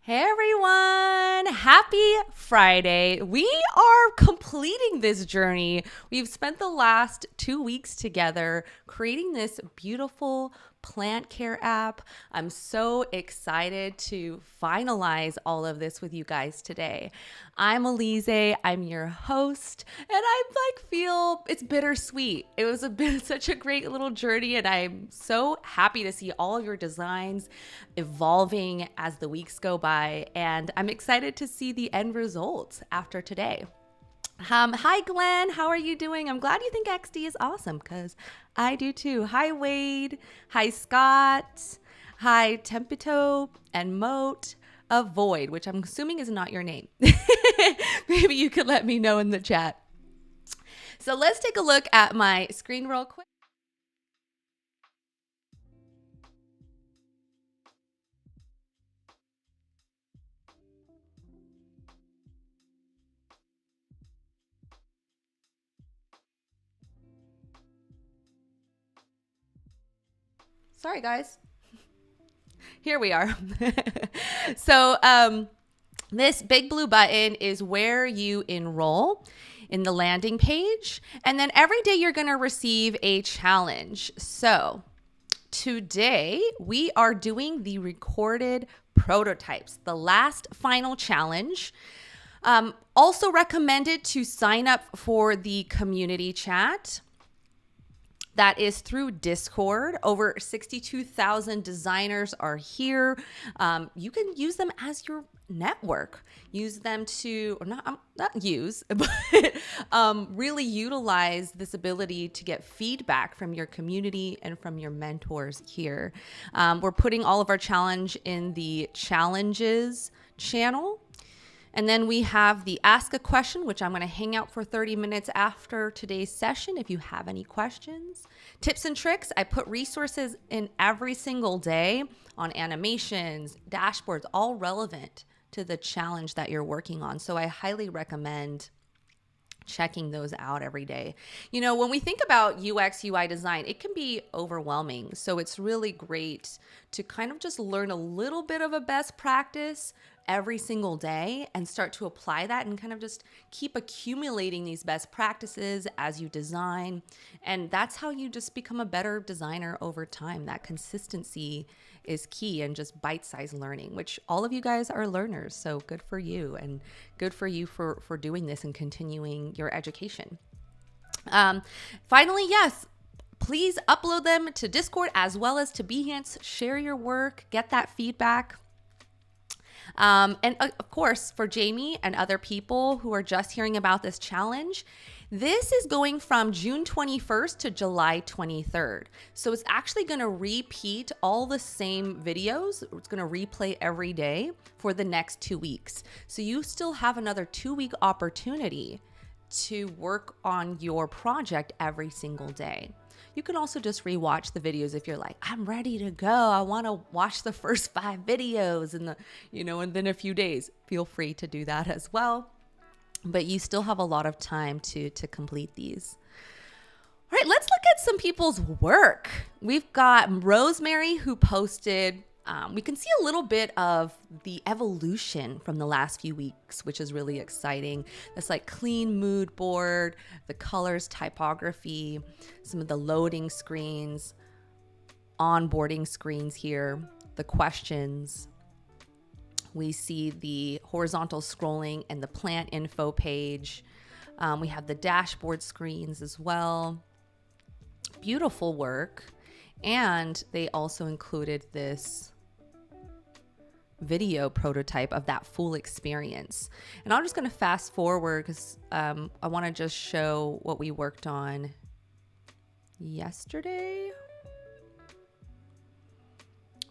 Hey everyone, happy Friday. We are completing this journey. We've spent the last 2 weeks together creating this beautiful plant care app. I'm so excited to finalize all of this with you guys today. I'm Elize, I'm your host, and I feel it's bittersweet. It was such a great little journey, and I'm so happy to see all your designs evolving as the weeks go by, and I'm excited to see the end results after today. Hi Glenn, how are you doing? I'm glad you think XD is awesome because I do too. Hi Wade, hi Scott, hi Tempito and Moat Avoid, which I'm assuming is not your name. Maybe you could let me know in the chat. So let's take a look at my screen real quick. Sorry, guys. Here we are. So this big blue button is where you enroll in the landing page. And then every day you're going to receive a challenge. So today we are doing the recorded prototypes, the last final challenge. Also recommended to sign up for the community chat. That is through Discord. Over 62,000 designers are here. You can use them as your network. Use them to, or not use, but really utilize this ability to get feedback from your community and from your mentors here. We're putting all of our challenge in the challenges channel. And then we have the ask a question, which I'm going to hang out for 30 minutes after today's session if you have any questions. Tips and tricks. I put resources in every single day on animations, dashboards, all relevant to the challenge that you're working on. So I highly recommend checking those out every day. You know, when we think about UX, UI design, it can be overwhelming. So it's really great to kind of just learn a little bit of a best practice every single day and start to apply that and kind of just keep accumulating these best practices as you design. And that's how you just become a better designer over time. That consistency is key, and just bite-sized learning, which all of you guys are learners. So good for you, and good for you for doing this and continuing your education. Finally, yes, please upload them to Discord as well as to Behance. Share your work, get that feedback. And of course, for Jamie and other people who are just hearing about this challenge, this is going from June 21st to July 23rd. So it's actually going to repeat all the same videos. It's going to replay every day for the next 2 weeks. So you still have another 2-week opportunity to work on your project every single day. You can also just rewatch the videos if you're like, I'm ready to go. I want to watch the first 5 videos and then a few days. Feel free to do that as well. But you still have a lot of time to complete these. All right, let's look at some people's work. We've got Rosemary who posted. We can see a little bit of the evolution from the last few weeks, which is really exciting. This like clean mood board, the colors, typography, some of the loading screens, onboarding screens here, the questions. We see the horizontal scrolling and the plant info page. We have the dashboard screens as well. Beautiful work. And they also included this video prototype of that full experience. And I'm just going to fast forward because I want to just show what we worked on yesterday.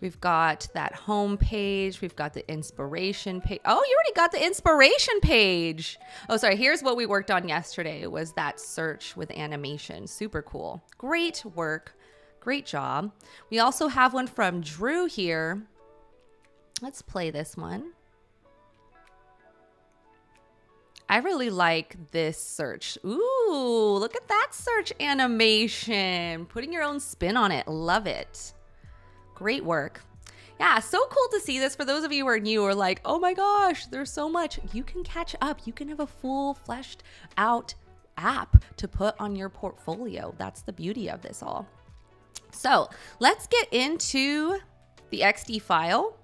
We've got that home page. We've got the inspiration page. Oh, you already got the inspiration page. Oh, sorry. Here's what we worked on yesterday. It was that search with animation. Super cool. Great work. Great job. We also have one from Drew here. Let's play this one. I really like this search. Ooh, look at that search animation. Putting your own spin on it. Love it. Great work. Yeah, so cool to see this. For those of you who are new or like, oh my gosh, there's so much. You can catch up. You can have a full fleshed out app to put on your portfolio. That's the beauty of this all. So let's get into the XD file.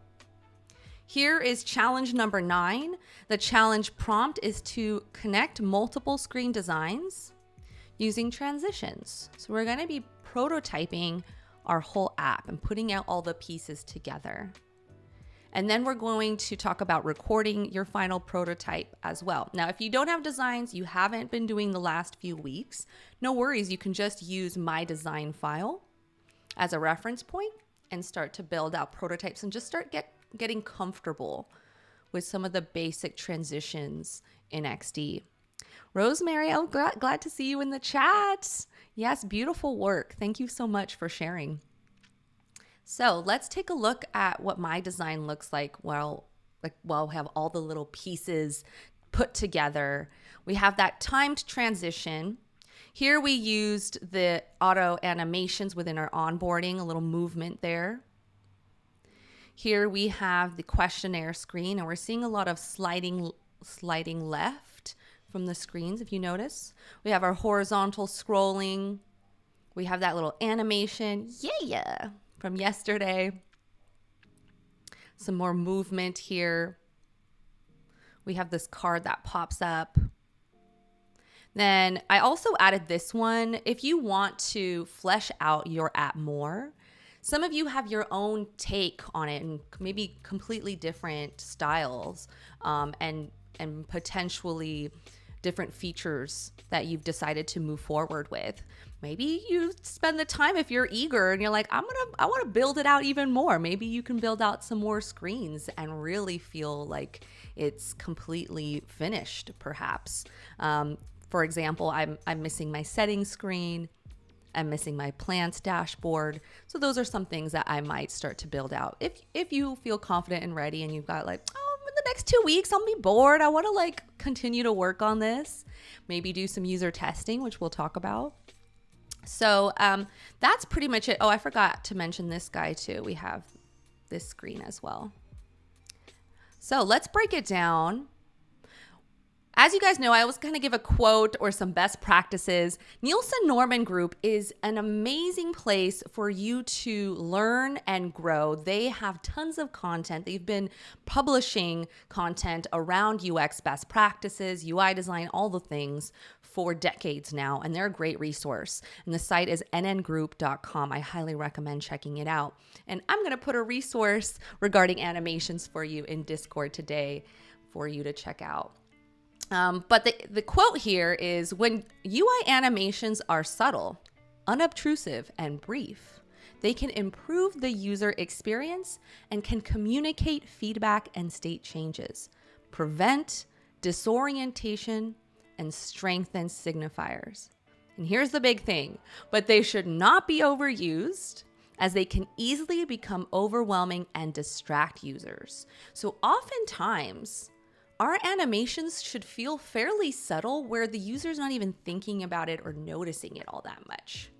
Here is challenge number 9. The challenge prompt is to connect multiple screen designs using transitions. So we're going to be prototyping our whole app and putting out all the pieces together. And then we're going to talk about recording your final prototype as well. Now, if you don't have designs, you haven't been doing the last few weeks, no worries. You can just use my design file as a reference point and start to build out prototypes and just start getting comfortable with some of the basic transitions in XD. Rosemary, I'm glad to see you in the chat. Yes, beautiful work. Thank you so much for sharing. So let's take a look at what my design looks like while we have all the little pieces put together. We have that timed transition. Here we used the auto animations within our onboarding, a little movement there. Here we have the questionnaire screen, and we're seeing a lot of sliding left from the screens, if you notice. We have our horizontal scrolling. We have that little animation, yeah, from yesterday. Some more movement here. We have this card that pops up. Then I also added this one. If you want to flesh out your app more, some of you have your own take on it and maybe completely different styles and potentially different features that you've decided to move forward with. Maybe you spend the time, if you're eager and you're like, I want to build it out even more. Maybe you can build out some more screens and really feel like it's completely finished, perhaps. For example, I'm missing my settings screen. I'm missing my plants dashboard. So those are some things that I might start to build out. If you feel confident and ready and you've got like, oh, in the next 2 weeks, I'll be bored. I want to like continue to work on this. Maybe do some user testing, which we'll talk about. So that's pretty much it. Oh, I forgot to mention this guy too. We have this screen as well. So let's break it down. As you guys know, I always kind of give a quote or some best practices. Nielsen Norman Group is an amazing place for you to learn and grow. They have tons of content. They've been publishing content around UX best practices, UI design, all the things for decades now, and they're a great resource. And the site is nngroup.com. I highly recommend checking it out. And I'm going to put a resource regarding animations for you in Discord today for you to check out. But the quote here is, when UI animations are subtle, unobtrusive, and brief, they can improve the user experience and can communicate feedback and state changes, prevent disorientation, and strengthen signifiers. And here's the big thing, but they should not be overused, as they can easily become overwhelming and distract users. So oftentimes, our animations should feel fairly subtle, where the user's not even thinking about it or noticing it all that much.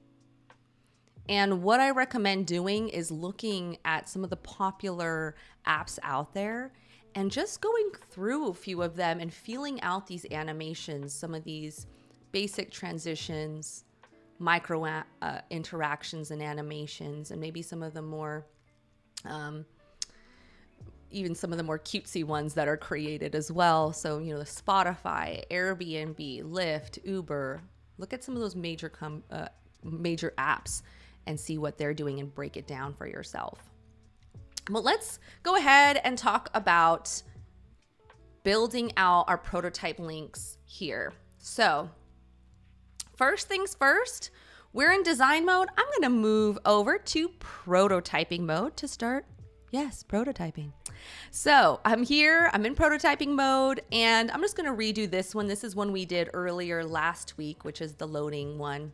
And what I recommend doing is looking at some of the popular apps out there and just going through a few of them and feeling out these animations, some of these basic transitions, micro interactions and animations, and maybe some of the more even some of the more cutesy ones that are created as well. So, you know, the Spotify, Airbnb, Lyft, Uber. Look at some of those major apps and see what they're doing and break it down for yourself. But let's go ahead and talk about building out our prototype links here. So first things first, we're in design mode. I'm going to move over to prototyping mode to start. Yes, prototyping. So I'm here, I'm in prototyping mode, and I'm just gonna redo this one. This is one we did earlier last week, which is the loading one.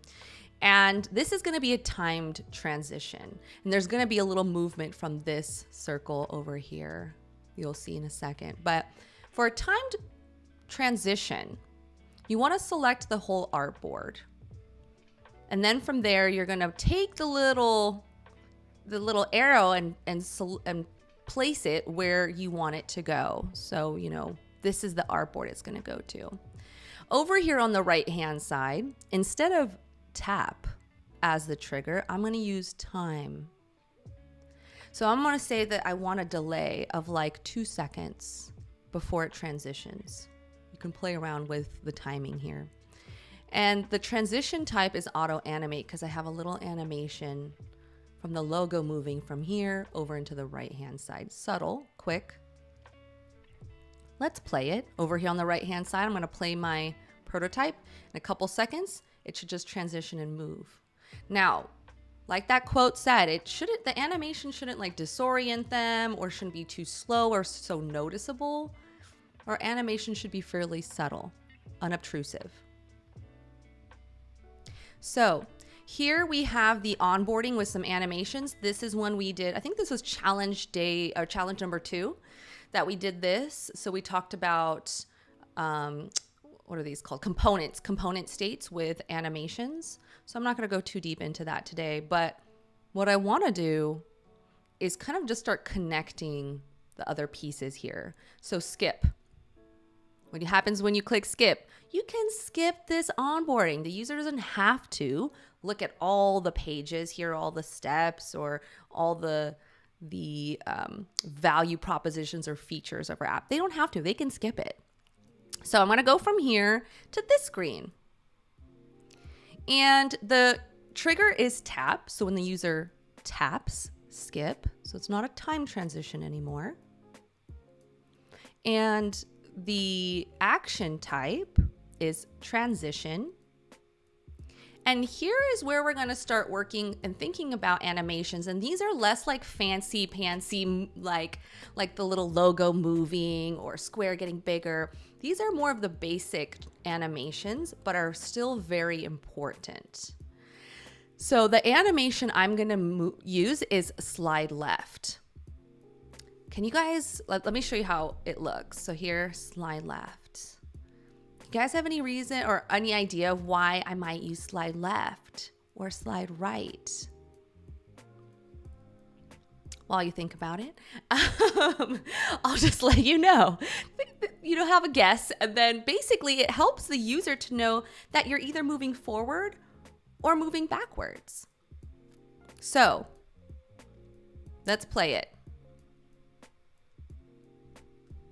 And this is gonna be a timed transition. And there's gonna be a little movement from this circle over here. You'll see in a second. But for a timed transition, you wanna select the whole artboard. And then from there, you're gonna take the little the little arrow and place it where you want it to go. So, you know, this is the artboard it's going to go to. Over here on the right hand side, instead of tap as the trigger, I'm going to use time. So I'm going to say that I want a delay of like 2 seconds before it transitions. You can play around with the timing here. And the transition type is auto animate because I have a little animation from the logo moving from here over into the right hand side. Subtle, quick. Let's play it. Over here on the right hand side, I'm going to play my prototype. In a couple seconds, it should just transition and move. Now, like that quote said, the animation shouldn't like disorient them or shouldn't be too slow or so noticeable. Our animation should be fairly subtle, unobtrusive. So here we have the onboarding with some animations. This is one we did, I think this was challenge day or challenge number 2 that we did this. So we talked about, what are these called? Component states with animations. So I'm not going to go too deep into that today, but what I want to do is kind of just start connecting the other pieces here. So skip. What happens when you click skip? You can skip this onboarding. The user doesn't have to look at all the pages here, all the steps or all the value propositions or features of our app. They don't have to. They can skip it. So I'm going to go from here to this screen. And the trigger is tap. So when the user taps, skip. So it's not a time transition anymore. And the action type is transition. And here is where we're going to start working and thinking about animations. And these are less like fancy pantsy, like the little logo moving or square getting bigger. These are more of the basic animations, but are still very important. So the animation I'm going to use is slide left. Can you guys, let me show you how it looks. So here, slide left. You guys have any reason or any idea of why I might use slide left or slide right? While you think about it, I'll just let you know. You don't have a guess. And then basically it helps the user to know that you're either moving forward or moving backwards. So let's play it.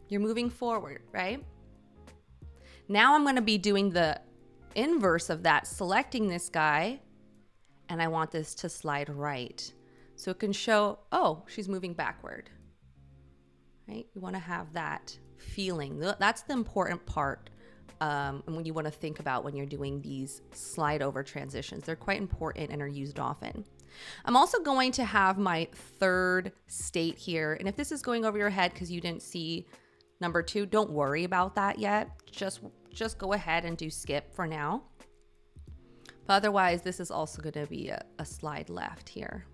You're moving forward, right? Now I'm going to be doing the inverse of that, selecting this guy, and I want this to slide right. So it can show, oh, she's moving backward, right? You want to have that feeling. That's the important part and when you want to think about when you're doing these slide over transitions. They're quite important and are used often. I'm also going to have my third state here. And if this is going over your head because you didn't see number 2, don't worry about that yet. Just go ahead and do skip for now. But otherwise, this is also going to be a slide left here.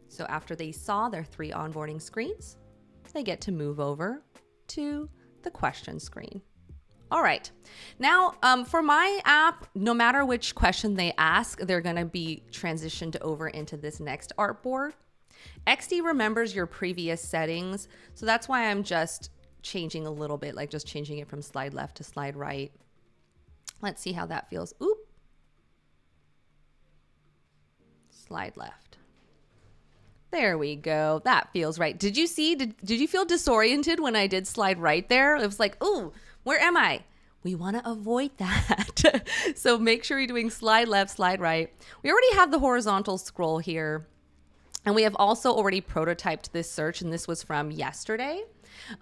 So after they saw their 3 onboarding screens, they get to move over to the question screen. All right. Now, for my app, no matter which question they ask, they're going to be transitioned over into this next artboard. XD remembers your previous settings, so that's why I'm just changing a little bit, like just changing it from slide left to slide right. Let's see how that feels. Oop. Slide left. There we go. That feels right. Did you see? Did you feel disoriented when I did slide right there? It was like, ooh, where am I? We want to avoid that. So make sure you're doing slide left, slide right. We already have the horizontal scroll here. And we have also already prototyped this search, and this was from yesterday.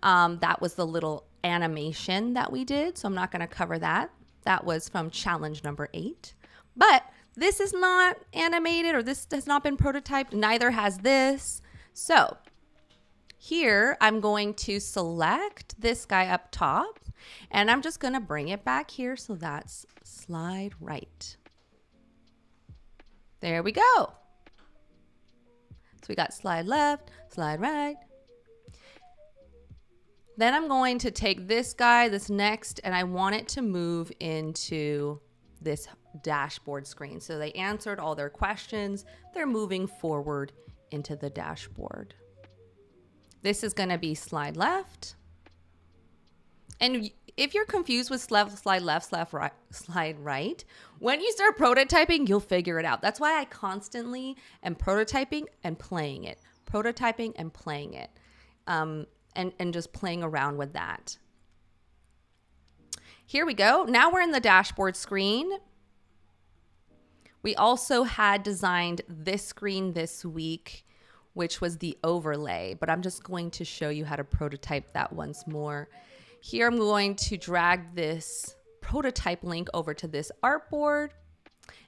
That was the little animation that we did, so I'm not going to cover that. That was from challenge number 8. But this is not animated, or this has not been prototyped. Neither has this. So here I'm going to select this guy up top, and I'm just going to bring it back here. So that's slide right. There we go. So we got slide left, slide right. Then I'm going to take this guy, this next, and I want it to move into this dashboard screen. So they answered all their questions. They're moving forward into the dashboard. This is going to be slide left. And if you're confused with slide left, slide right, when you start prototyping, you'll figure it out. That's why I constantly am prototyping and playing it, and just playing around with that. Here we go. Now we're in the dashboard screen. We also had designed this screen this week, which was the overlay, but I'm just going to show you how to prototype that once more. Here I'm going to drag this prototype link over to this artboard.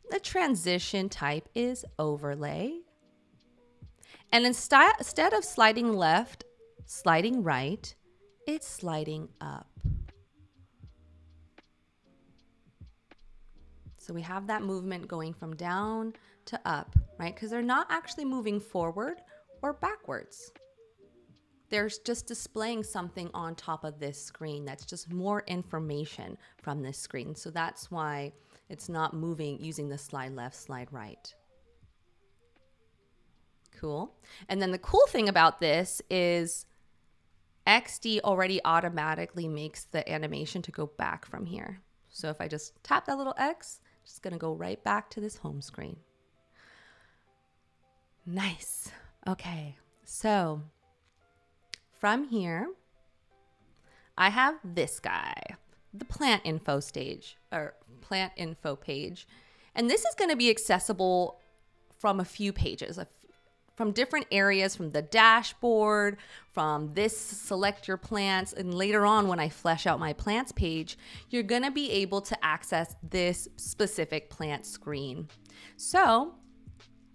The transition type is overlay. And instead of sliding left, sliding right, it's sliding up. So we have that movement going from down to up, right? Because they're not actually moving forward or backwards. They're just displaying something on top of this screen that's just more information from this screen. So that's why it's not moving using the slide left, slide right. Cool. And then the cool thing about this is XD already automatically makes the animation to go back from here. So if I just tap that little X, it's just going to go right back to this home screen. Nice. Okay. So from here, I have this guy, the plant info stage or plant info page. And this is going to be accessible from a few pages, from different areas, from the dashboard, from this select your plants. And later on, when I flesh out my plants page, you're going to be able to access this specific plant screen. So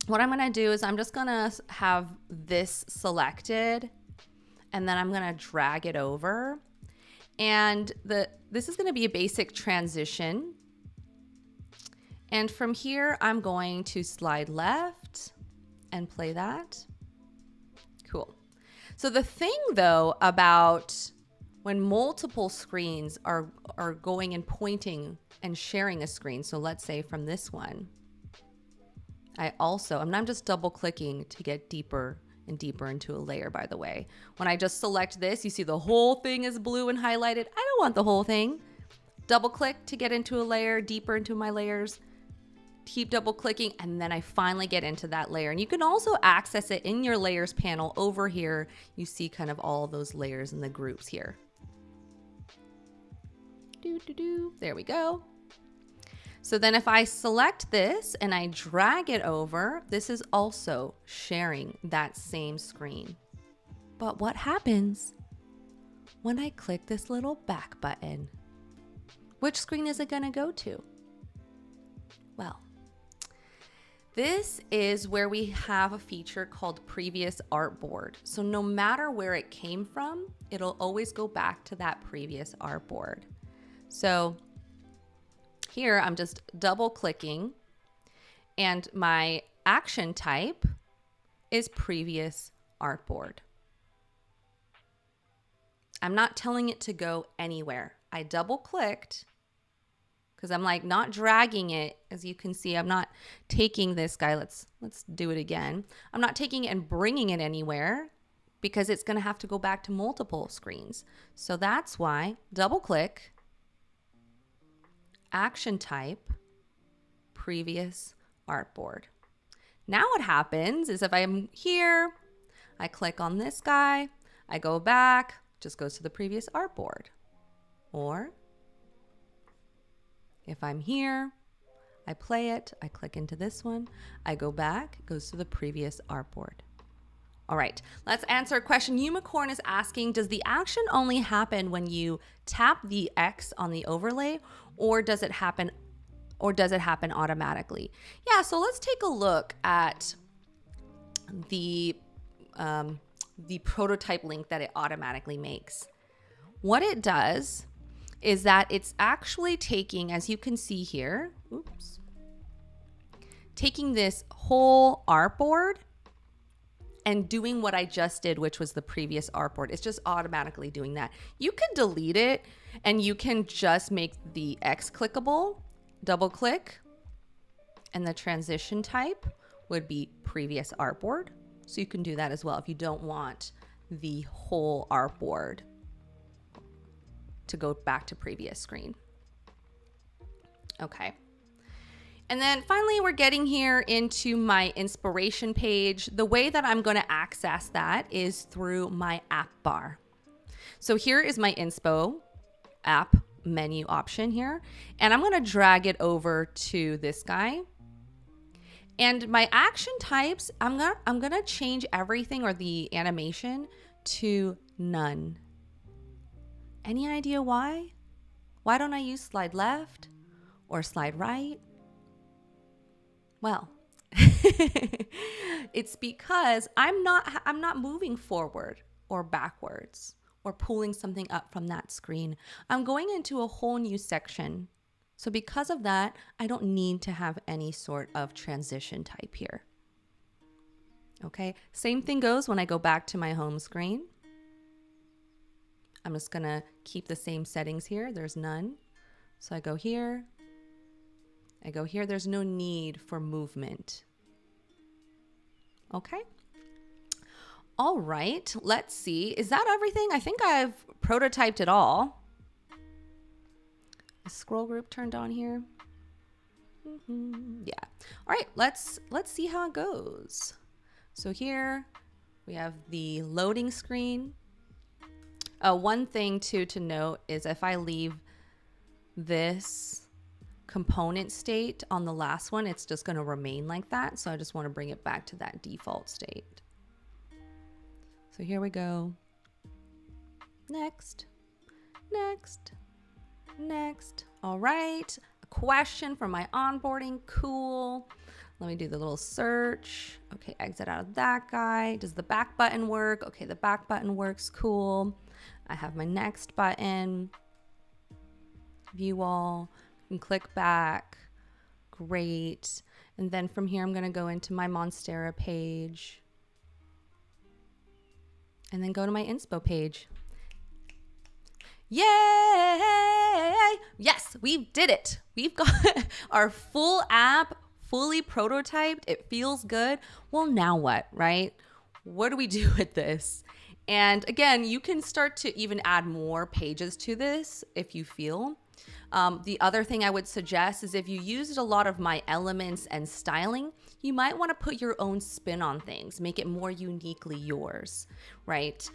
what I'm going to do is I'm just going to have this selected, and then I'm going to drag it over. And this is going to be a basic transition. And from here, I'm going to slide left and play that. Cool. So the thing though about when multiple screens are going and pointing and sharing a screen, so let's say from this one, I'm just double clicking to get deeper and deeper into a layer, by the way. When I just select this, you see the whole thing is blue and highlighted. I don't want the whole thing. Double click to get into a layer, deeper into my layers. Keep double clicking, and then I finally get into that layer. And you can also access it in your layers panel over here. You see kind of all those layers and the groups here. There we go. So then if I select this and I drag it over, this is also sharing that same screen. But what happens when I click this little back button? Which screen is it going to go to? Well, this is where we have a feature called Previous Artboard. So no matter where it came from, it'll always go back to that previous artboard. So here I'm just double clicking, and my action type is Previous Artboard. I'm not telling it to go anywhere. I double clicked because I'm like not dragging it. As you can see, I'm not taking this guy. Let's do it again. I'm not taking it and bringing it anywhere because it's going to have to go back to multiple screens. So that's why double click, action type, Previous Artboard. Now what happens is if I'm here, I click on this guy, I go back, just goes to the Previous Artboard. Or if I'm here, I play it, I click into this one, I go back, it goes to the Previous Artboard. All right, let's answer a question. Unicorn is asking, does the action only happen when you tap the X on the overlay, or does it happen automatically? Yeah, so let's take a look at the prototype link that it automatically makes. What it does is that it's actually taking, as you can see here, taking this whole artboard and doing what I just did, which was the previous artboard. It's just automatically doing that. You can delete it and you can just make the X clickable, double click, And the transition type would be Previous Artboard. So you can do that as well if you don't want the whole artboard to go back to previous screen. Okay. And then finally, we're getting here into my inspiration page. The way that I'm going to access that is through my app bar. So here is my inspo app menu option here, and I'm going to drag it over to this guy. And my action types, I'm gonna change everything or the animation to none. Any idea why? Why don't I use slide left or slide right? Well, it's because I'm not moving forward or backwards or pulling something up from that screen. I'm going into a whole new section. So because of that, I don't need to have any sort of transition type here. Okay, same thing goes when I go back to my home screen. I'm just gonna keep the same settings here. There's none. So I go here, there's no need for movement. Okay. All right, let's see. Is that everything? I think I've prototyped it all. Scroll group turned on here. Yeah. All right, let's see how it goes. So here we have the loading screen. One thing too to note is if I leave this component state on the last one, it's just going to remain like that. So I just want to bring it back to that default state. So here we go. Next, next. Next. All right. A question for my onboarding. Cool. Let me do the little search. Okay, exit out of that guy. Does the back button work? Okay, the back button works. Cool. I have my next button. View all. You can click back. Great. And then from here, I'm going to go into my Monstera page. And then go to my inspo page. Yay! Yes, we did it. We've got our full app fully prototyped. It feels good. Well, now what, right? What do we do with this? And again, you can start to even add more pages to this if you feel. The other thing I would suggest is if you used a lot of my elements and styling, you might want to put your own spin on things, make it more uniquely yours, right?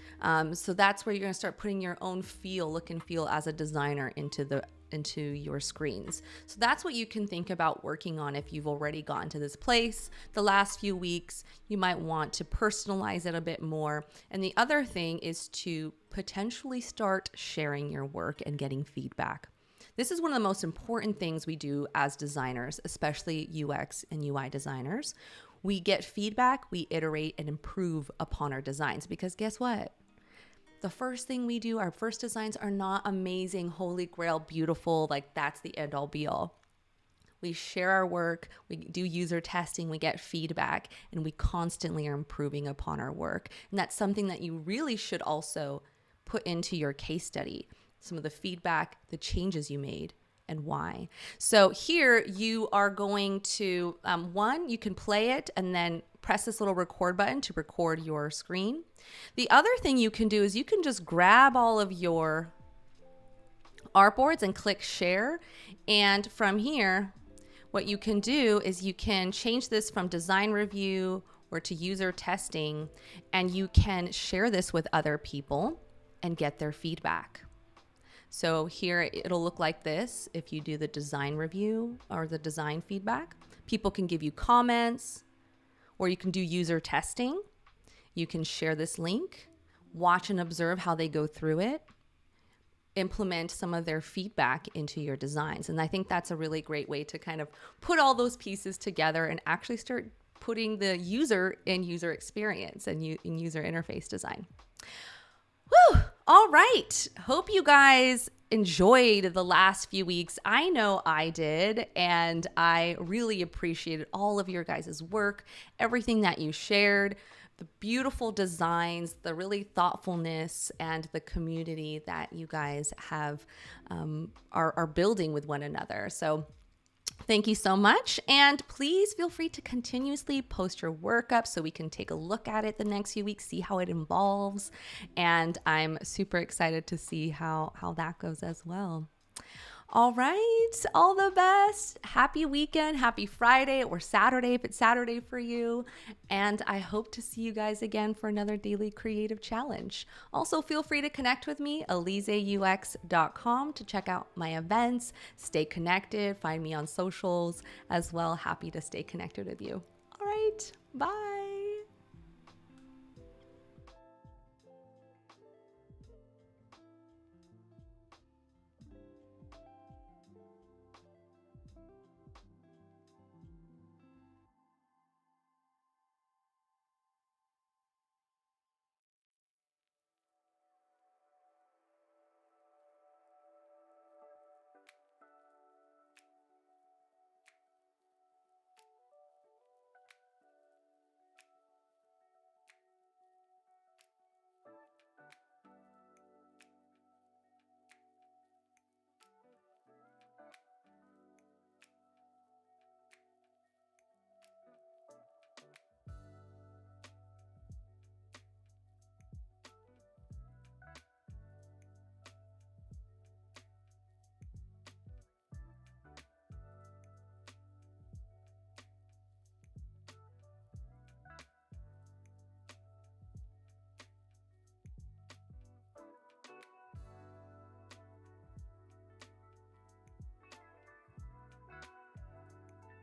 So that's where you're going to start putting your own look and feel as a designer into your screens. So that's what you can think about working on if you've already gotten to this place. The last few weeks, you might want to personalize it a bit more. And the other thing is to potentially start sharing your work and getting feedback. This is one of the most important things we do as designers, especially UX and UI designers. We get feedback, we iterate and improve upon our designs because guess what? The first thing we do, our first designs are not amazing, holy grail, beautiful, like that's the end all be all. We share our work, we do user testing, we get feedback, and we constantly are improving upon our work. And that's something that you really should also put into your case study. Some of the feedback, the changes you made, and why. So here you are going to, you can play it and then press this little record button to record your screen. The other thing you can do is you can just grab all of your artboards and click share. And from here, what you can do is you can change this from design review or to user testing, and you can share this with other people and get their feedback. So here it'll look like this. If you do the design review or the design feedback, people can give you comments, or you can do user testing. You can share this link, watch and observe how they go through it, implement some of their feedback into your designs. And I think that's a really great way to kind of put all those pieces together and actually start putting the user in user experience and in user interface design. Whew. All right. Hope you guys enjoyed the last few weeks. I know I did, and I really appreciated all of your guys' work, everything that you shared, the beautiful designs, the really thoughtfulness, and the community that you guys have are building with one another. So Thank you so much. And please feel free to continuously post your work up so we can take a look at it the next few weeks, see how it evolves. And I'm super excited to see how that goes as well. All right. All the best. Happy weekend. Happy Friday or Saturday if it's Saturday for you. And I hope to see you guys again for another daily creative challenge. Also, feel free to connect with me, elizeux.com, to check out my events, stay connected, find me on socials as well. Happy to stay connected with you. All right. Bye.